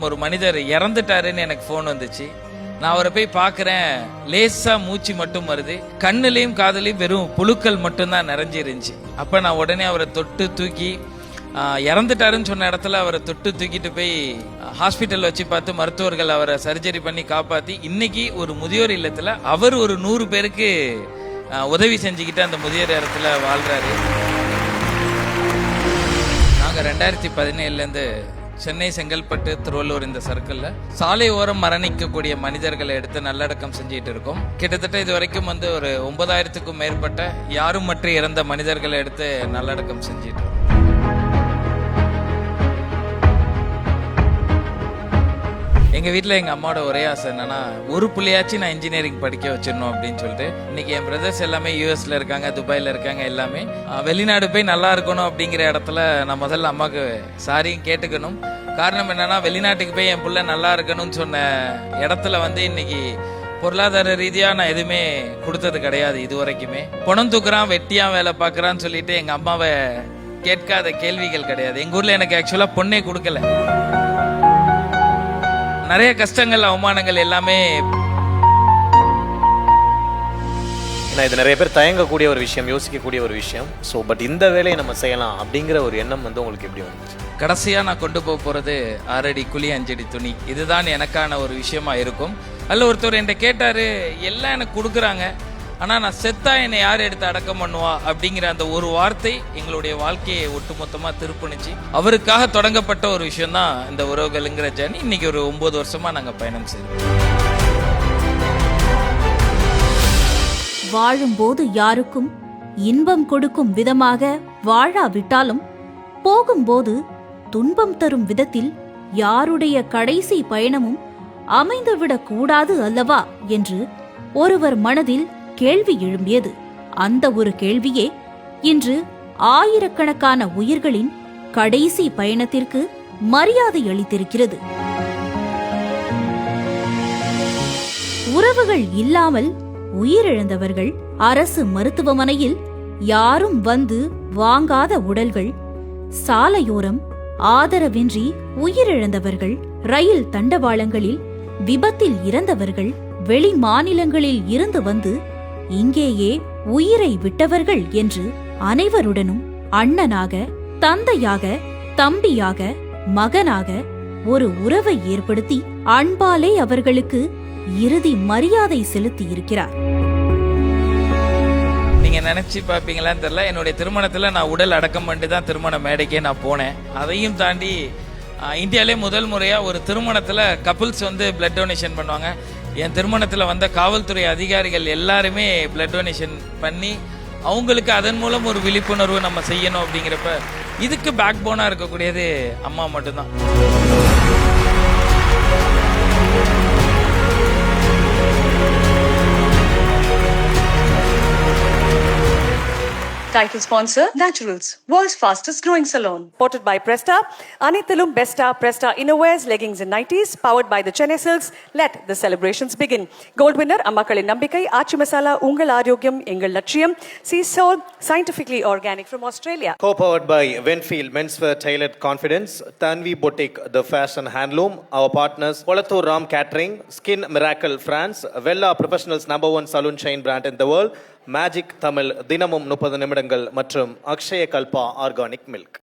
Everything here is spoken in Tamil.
ஒரு மனிதர் இறந்துட்டாருன்னு எனக்கு ஃபோன் வந்துச்சு. நான் அவரை போய் பார்க்குறேன், லேசா மூச்சு மட்டும் வருது, கண்ணுலையும் காதலையும் வெறும் புழுக்கள் மட்டும்தான் நிறைஞ்சிருந்துச்சு. அப்போ நான் உடனே அவரை தொட்டு தூக்கி, இறந்துட்டாருன்னு சொன்ன இடத்துல அவரை தொட்டு தூக்கிட்டு போய் ஹாஸ்பிட்டல் வச்சு பார்த்து மருத்துவர்கள் அவரை சர்ஜரி பண்ணி காப்பாற்றி இன்னைக்கு ஒரு முதியோர் இல்லத்தில் அவர் ஒரு 100 பேருக்கு உதவி செஞ்சுக்கிட்டு அந்த முதியோர் இடத்துல வாழ்றாரு. நாங்கள் 2017 சென்னை, செங்கல்பட்டு, திருவள்ளூர் இந்த சர்க்கிளில் சாலை ஓரம் மரணிக்கக்கூடிய மனிதர்களை எடுத்து நல்லடக்கம் செஞ்சுட்டு இருக்கோம். கிட்டத்தட்ட இது வரைக்கும் ஒரு 9000க்கும் மேற்பட்ட யாரும் மற்ற இறந்த மனிதர்களை எடுத்து நல்லடக்கம் செஞ்சுட்டு இருக்கோம். எங்கள் வீட்டில் எங்கள் அம்மாவோட ஒரே ஆசை என்னன்னா, ஒரு பிள்ளையாச்சும் நான் இன்ஜினியரிங் படிக்க வச்சிடணும் அப்படின்னு சொல்லிட்டு இன்னைக்கு என் பிரதர்ஸ் எல்லாமே யூஎஸ்ல இருக்காங்க, துபாயில் இருக்காங்க. எல்லாமே வெளிநாடு போய் நல்லா இருக்கணும் அப்படிங்கிற இடத்துல நான் முதல்ல அம்மாவுக்கு சாரியும் கேட்டுக்கணும். காரணம் என்னன்னா, வெளிநாட்டுக்கு போய் என் பிள்ளை நல்லா இருக்கணும்னு சொன்ன இடத்துல இன்னைக்கு பொருளாதார ரீதியாக நான் எதுவுமே கொடுத்தது கிடையாது இது வரைக்குமே. பணம் தூக்குறான், வெட்டியான் வேலை பார்க்குறான்னு சொல்லிட்டு எங்கள் அம்மாவை கேட்காத கேள்விகள் கிடையாது. எங்கள் ஊரில் எனக்கு ஆக்சுவலாக பொண்ணே கொடுக்கல. நிறைய கஷ்டங்கள், அவமானங்கள் எல்லாமே. இது நிறைய பேர் தயங்கக்கூடிய ஒரு விஷயம், யோசிக்கக்கூடிய ஒரு விஷயம். ஸோ பட் இந்த வேலையை நம்ம செய்யலாம் அப்படிங்கிற ஒரு எண்ணம் உங்களுக்கு எப்படி வந்துச்சு? கடைசியாக நான் கொண்டு போகிறது 6 அடி குழி 5 அடி துணி. இதுதான் எனக்கான ஒரு விஷயமா இருக்கும். அதில் ஒருத்தர் என்கிட்ட கேட்டார், எல்லாம் எனக்கு கொடுக்குறாங்க, ஆனால் நான் செத்தா என்னை யார் எடுத்து அடக்கம் பண்ணுவா அப்படிங்கிற அந்த ஒரு வார்த்தை எங்களுடைய வாழ்க்கையை ஒட்டுமொத்தமாக திருப்பினுச்சு. அவருக்காக தொடங்கப்பட்ட ஒரு விஷயம் தான் இந்த உறவுகளுங்கிற ஜர்னி. இன்னைக்கு ஒரு 9 வருஷமா நாங்கள் பயணம் செய்வோம். வாழும்போது யாருக்கும் இன்பம் கொடுக்கும் விதமாக வாழாவிட்டாலும், போகும்போது துன்பம் தரும் விதத்தில் யாருடைய கடைசி பயணமும் அமைந்துவிடக் கூடாது அல்லவா என்று ஒருவர் மனதில் கேள்வி எழும்பியது. அந்த ஒரு கேள்வியே இன்று ஆயிரக்கணக்கான உயிர்களின் கடைசி பயணத்திற்கு மரியாதை அளித்திருக்கிறது. உறவுகள் இல்லாமல் உயிரிழந்தவர்கள், அரசு மருத்துவமனையில் யாரும் வந்து வாங்காத உடல்கள், சாலையோரம் ஆதரவின்றி உயிரிழந்தவர்கள், ரயில் தண்டவாளங்களில் விபத்தில் இறந்தவர்கள், வெளி மாநிலங்களில் இருந்து வந்து இங்கேயே உயிரை விட்டவர்கள் என்று அனைவருடனும் அண்ணனாக, தந்தையாக, தம்பியாக, மகனாக ஒரு உறவை ஏற்படுத்தி அன்பாலே அவர்களுக்கு இறுதி மரியாதை செலுத்தி இருக்கிறார். நீங்க நினைச்சு பாப்பீங்களான்னு தெரியல, என்னுடைய திருமணத்துல நான் உடல் அடக்கம் பண்ணி தான் திருமண மேடைக்கே நான் போனேன். அதையும் தாண்டி இந்தியாவிலே முதல் முறையா ஒரு திருமணத்துல கப்புள்ஸ் பிளட் டொனேஷன் பண்ணுவாங்க. என் திருமணத்துல வந்த காவல்துறை அதிகாரிகள் எல்லாருமே பிளட் டொனேஷன் பண்ணி அவங்களுக்கு அதன் மூலம் ஒரு விழிப்புணர்வு நம்ம செய்யணும். அப்படிங்கிறப்ப இதுக்கு பேக் போனா இருக்கக்கூடியது அம்மா மட்டும்தான். Title sponsor, Naturals, world's fastest growing salon. Supported by Presta, Anithilum Besta, Presta Innerwears, Leggings and Nighties, powered by the Chennai Silks. Let the celebrations begin. Gold winner, Ammakkalin Nambikai, Aachi Masala, Ungal Aarogyam, Engal Latchiyam, Sea Soul, scientifically organic from Australia. Co-powered by Winfield Menswear Tailored Confidence, Tanvi Boutique, The Fashion Handloom, our partners, Kolattur Ram Catering, Skin Miracle France, Vella Professionals #1 saloon chain brand in the world, magic Tamil, தினமும் 30 நிமிடங்கள் மற்றும் அக்ஷய கல்பா ஆர்கானிக் மில்க்.